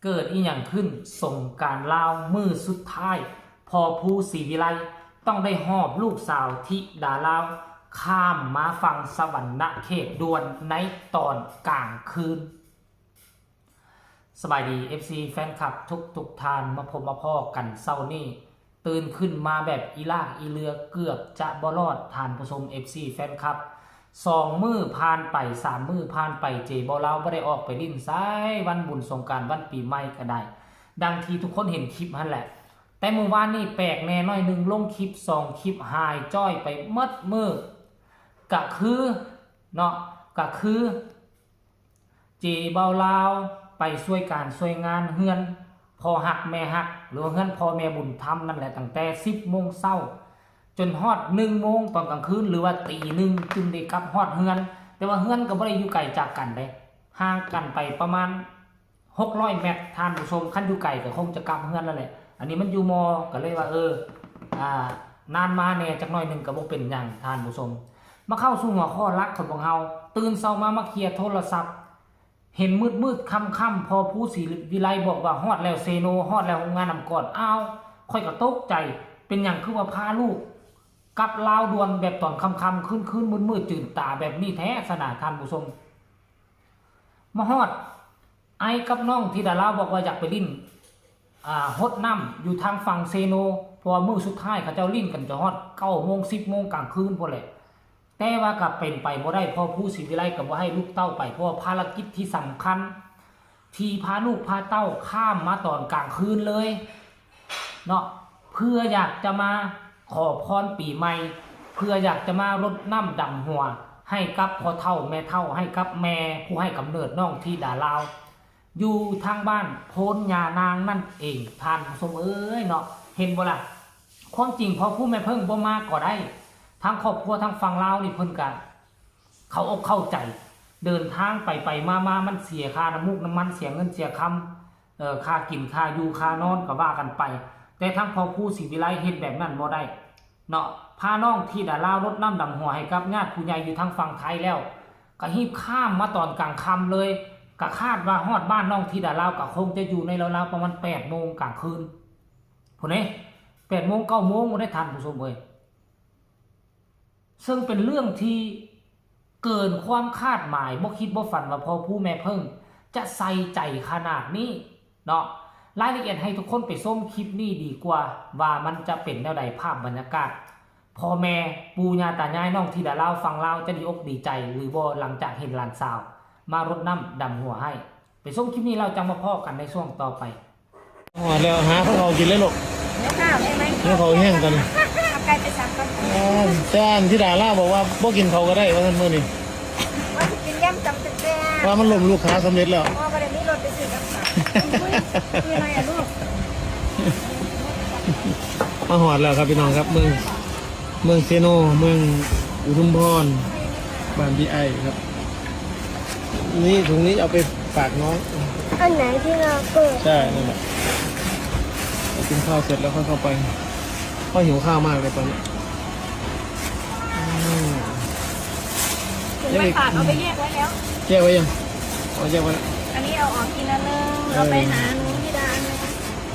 เกิดอีหยังขึ้นสงกรานต์ลาวมือสุดท้ายพอผู้ศรีวิไลต้องได้หอบลูกสาวธิดาลาวข้ามมาฝั่งสวรรณเขตด่วนในตอนกลางคืนสบายดี FC แฟนคลับทุกท่านมาพบมาพ่อกันเศร้านี่ตื่นขึ้นมาแบบอีลากอีเรือเกือบจะบ่รอดทานผู้ชม FC แฟนคลับ2 มื้อผ่านไป3 มื้อผ่านไปเจบ่เราบ่ได้ออกไปลิ้นซ้ายวันบุญสงกรานต์วันปีใหม่ก็ได้ดังที่ทุกคนเห็นคลิปนั่นแหละแต่เมื่อวานนี่แปลกแน่น้อยนึงลงคลิป2 คลิปหายจ้อยไปหมดมื้อก็คือเนาะก็คือเจเบาลาวไปช่วยการช่วยงานเฮือนพ่อหักแม่หักหรือเฮือนพ่อแม่บุญธรรมนั่นแหละตั้งแต่ 10 โมงเช้าจนฮอด 1 โมงตอนกลางคืนหรือว่าตี 1จึงได้กลับฮอดเฮือนแต่ว่าเฮือนก็บ่ได้อยู่ไกลจากกันเด้ห่างกันไปประมาณ600 เมตรท่านผู้ชมคันอยู่ไกลก็คงจะกลับเฮือนแล้วแหละอันนี้มันอยู่มอก็เลยว่านานมาแน่จักหน่อยนึงก็บ่เป็นหยังท่านผู้ชมมาเข้าสู่หัวข้อหลักของเฮาตื่นเช้ามาเคลียร์โทรศัพท์เห็นมืดค่ำพอผู้ศรีวิไลบอกว่าฮอดแล้วเซโนฮอดแล้วโรงงานน้ำก่อนอ้าวค่อยก็ตกใจเป็นหยังคือว่าพาลูกกลับลาวด่วนแบบตอนค่ำคืนมืดตื่นตาแบบนี้แท้สนาท่านผู้ชมมาฮอดไอ้กับน้องที่ดาราบอกว่าอยากไปลิ้นฮดน้ำอยู่ทางฝั่งเซโนเพราะว่ามื้อสุดท้ายเขาเจ้าลิ้นกันจะฮอด9 โมง 10 โมงกลางคืนพุ่นแหละแต่ว่าก็เป็นไปบ่ได้เพราะผู้ศรีวิไลก็บ่ให้ลูกเต้าไปเพราะว่าภารกิจที่สำคัญที่พาลูกพาเต้าข้ามมาตอนกลางคืนเลยเนาะเพื่ออยากจะมาขอพรปีใหม่เพื่ออยากจะมารดน้ำดำหัวให้กับพ่อเฒ่าแม่เฒ่าให้กับแม่ผู้ให้กำเนิดน้องที่ดาลาวอยู่ทางบ้านโพนยานางนั่นเองท่านผู้ชมเอ้ยเนาะเห็นบ่ล่ะความจริงพอผู้แม่เพิ่งบ่มาก็ได้ทางครอบครัวทางฝั่งลาวนี่เพิ่นกันเขาอกเข้าใจเดินทางไปมามันเสียค่าน้ำมูกน้ำมันเสียเงินเสียคำค่ากินค่าอยู่ค่านอนก็ว่ากันไปแต่ทางพอผู้ศรีวิไลเฮ็ดแบบนั้นบ่ได้เนาะพาน้องที่ดารารดน้ำดำหัวให้กับญาติผู้ใหญ่อยู่ทางฝั่งไทยแล้วก็รีบข้ามมาตอนกลางค่ำเลยก็คาดว่าฮอดบ้านน้องที่ดาราวก็คงจะอยู่ในราวๆประมาณ8 โมงกลางคืนพุ่นนี่8 โมง 9 โมงบ่ได้ทันผู้ชมเอ้ยซึ่งเป็นเรื่องที่เกินความคาดหมายบ่คิดบ่ฝันว่าพ่อผู้แม่เพิ่งจะใส่ใจขนาดนี้เนาะรายละเอียดให้ทุกคนไปชมคลิปนี้ดีกว่าว่ามันจะเป็นแนวใดภาพบรรยากาศพ่อแม่ปู่ย่าตายายน้องที่ดาลาวฟังลาวจะดีอกดีใจหรือบ่หลังจากเห็นหลานสาวมารดน้ำดำหัวให้ไปชมคลิปนี้เราจะมาพอกันในช่วงต่อไปแล้วหาเขากินเลยลูกเนื้อข้าวได้ไหมเนื้อเขาแห้งกันเอาไก่ไปสับกันแต่ที่ดาราบอกว่าบ่กินเขาก็ได้ว่าท่านมื้อนี้ว่าจะกินย่ำจำเป็นแซ่ว่ามันล้มลูกค้าสำเร็จแล้วว่าประเด็นนี้รถไปซื้อกับฝากคืออะไรอะลูกมาหอดแล้วครับพี่น้องครับเมืองเซโนเมืองอุทุมพรบ้านพี่ไอครับนี่ถุงนี้เอาไปฝากน้องอันไหนที่เราเปิดใช่นั่นแหละกินข้าวเสร็จแล้วค่อยเข้าไปพ่อหิวข้าวมากเลยตอนนี้ถุงไปฝากเอาไปแยกไว้แล้วแยกไว้ยังเอาแยกไว้แล้วอันนี้เอาออกกินแล้วนึงเราไปหาหนูที่ร้าน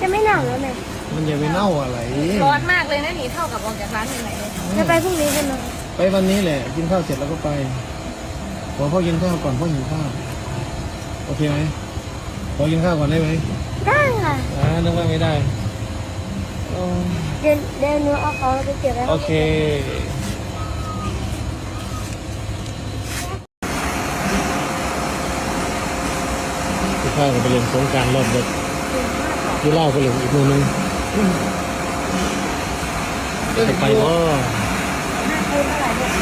จะไม่เน่าแล้วไหมมันยังไม่เน่าอะไรร้อนมากเลยนะนี่เท่ากับออกจากร้านยังไงเลยจะไปพรุ่งนี้ใช่ไหมไปวันนี้แหละกินข้าวเสร็จแล้วก็ไปขอพ่อกินข้าวก่อนพ่อหิวข้าวโอเคไหมขอกินข้าวก่อนได้ไหมได้ค่ะนึกว่าไม่ได้เดี๋ยวหนูเอาเขาไปเก็บไว้โอเคที่ข้าวก็ไปเรียนสงกรานต์รอบเด็กที่เล่าไปเรียนอีกมือนึงจะไปว่า5 คูณเท่าไหร่เนี่ย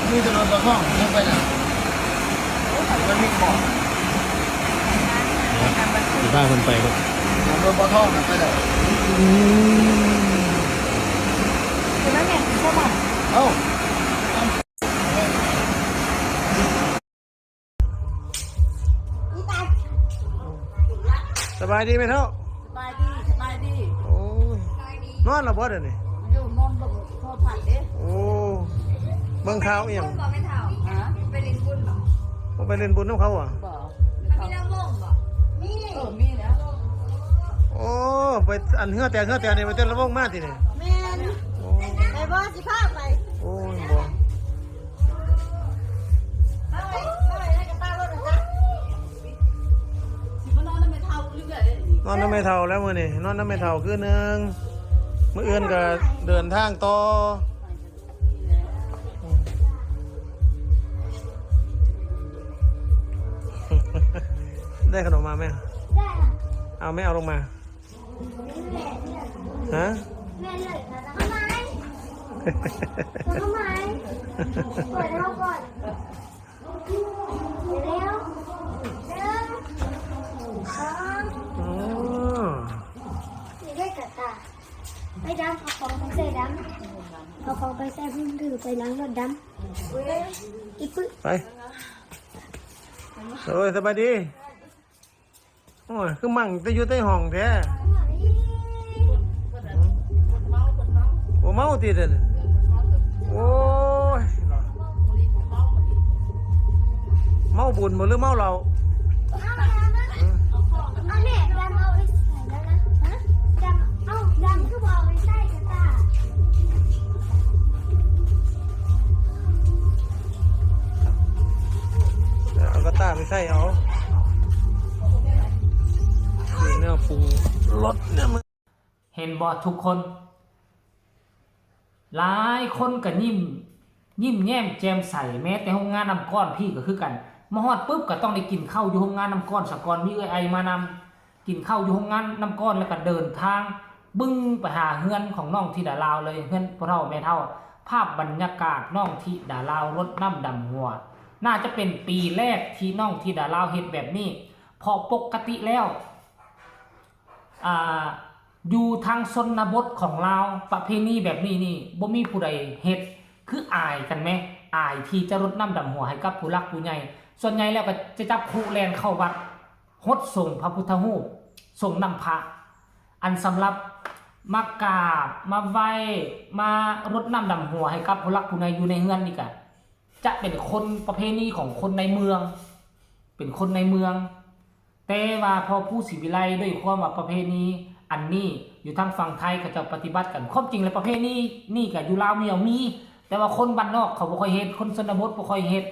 นี่จะนอนตัวห้องไม่ไปไหนมันมีของที่บ้านคนไปครับนอนตัวห้องไปไหนคือนั่นเนี่ยใช่ป่ะเอ้าสบายดีไหมเท่าสบายดีโอ้นอนหลับบ่เดี๋ยวนี้อยู่นอนบนโทรศัพท์เด้โอ้เบิ่งข่าวอีหยังไม่เท่า เขาไปเล่นบุญน้ำเขาอ่ะ บ่มีน้ำมงบ่มีมีแล้ว โอ้ไปอันเหือแต่นี่ไปเต้นระวงมากทีนี่ แม่นไปบ่สิพาไป โอ้ยบ่ ไปได้กับป้ารถนะจ๊ะสิมานอนในเท้าอยู่ได้ นอนน้ำไม่เท่าแล้วมื้อนี่นอนน้ำไม่เท่าคือหนึ่งมื้ออื่นก็เดินทางต่อได้ขนมมาไหม ได้ค่ะ เอาไม่เอาลงมา ฮะ แม่เลยค่ะทำไมทำไมเปิดเราก่อนเร็วอ๋อ นี่ได้กระตาไปดำเอาของไปใส่ดำเอาของไปใส่พื้นถือไปล้างรถดำอีปึ๊ก ไปโอ้ยสบายดี โอ้ยคือมั่งจะอยู่ใต้ห้องแท้โอ้เมาตีเด่นโอ้ยเมาบุญหมดหรือเมาเรา เอาเนี่ยดำเอาไปใส่แล้วนะฮะดำเอาดำคือบอกไปใส่กระตา เอากระต้าไปใส่เอาคือแนวปรุงรสเนี่ยมัน เห็นบอทุกคน หลายคนก็ยิ้มแย้มแจ่มใสแม้แต่โรงงานน้ำก้อนพี่ก็คือกันมาฮอดปุ๊บก็ต้องได้กินข้าวอยู่โรงงานน้ำก้อนสะกอนมีไอมานำกินข้าวอยู่โรงงานน้ำก้อนแล้วก็เดินทางบึ้งไปหาเฮือนของน้องที่ดาลาวเลยเฮือนพ่อเฒ่าแม่เฒ่า ภาพบรรยากาศน้องที่ดาลาวรดน้ำดำหัว น่าจะเป็นปีแรกที่น้องที่ดาลาวเฮ็ดแบบนี้พอปกติแล้วอยู่ทางชนบทของเราประเพณีแบบนี้นี่บ่มีผู้ใดเฮ็ดคืออายกันไหมอายที่จะรดน้ำดำหัวให้กับผู้รักผู้ใหญ่ส่วนใหญ่แล้วก็จะจับคู่แลนเข้าวัดฮดส่งพระพุทธรูปส่งน้ำพระอันสำหรับมากราบมาไหว้มารดน้ำดำหัวให้กับผู้รักผู้ใหญ่อยู่ในเฮือนนี่ก็จะเป็นคนประเพณีของคนในเมืองเป็นคนในเมืองแต่ว่าพอผู้ศิวิไลด้วยความว่าประเพณีอันนี้อยู่ทางฝั่งไทยเขาจะปฏิบัติกันความจริงแล้วประเพณีนี่ก็อยู่ลาวมีแต่ว่าคนบ้านนอกเขาบ่ค่อยเฮ็ดคนชนบทบ่ค่อยเฮ็ด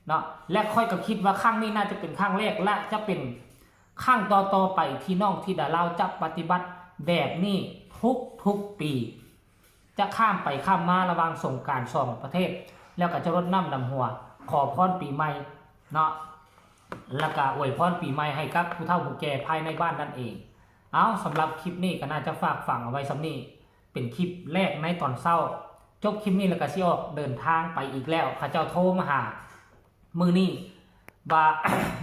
เนาะและค่อยก็คิดว่าครั้งนี้น่าจะเป็นครั้งแรกและจะเป็นครั้งต่อไปที่น้องที่ดาลาวจะปฏิบัติแบบนี้ทุกปี จะข้ามไปข้ามมาระหว่างสงกรานต์2ประเทศแล้วก็จะรดน้ำดำหัวขอพรปีใหม่เนาะแล้วก็อวยพรปีใหม่ให้กับผู้เฒ่าผู้แก่ภายในบ้านนั่นเองเอาสำหรับคลิปนี้ก็น่าจะฝากฝังเอาไว้สำนี้เป็นคลิปแรกในตอนเช้าจบคลิปนี้แล้วก็สิออกเดินทางไปอีกแล้วข้าเจ้าโทรมาหามือนี้ว่า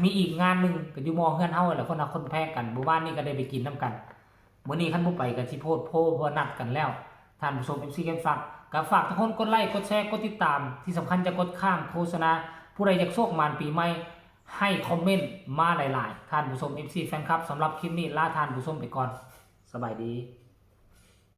มีอีกงานหนึ่งก็อยู่มอเฮือนเฮาแหละคนแพ้กันหมู่บ้านนี้ก็ได้ไปกินน้ำกันมื้อนี้คันบ่ไปก็สิโพดโพเพอนัดกันแล้วท่านผู้ชม FC กันฝากทุกคนกดไลค์กดแชร์กดติดตามที่สำคัญจะกดข้ามโฆษณาผู้ใดอยากโชคมานปีใหม่ให้คอมเมนต์มาหลายๆท่านผู้ชม FC แฟนคลับสำหรับคลิปนี้ลาท่านผู้ชมไปก่อนสบายดี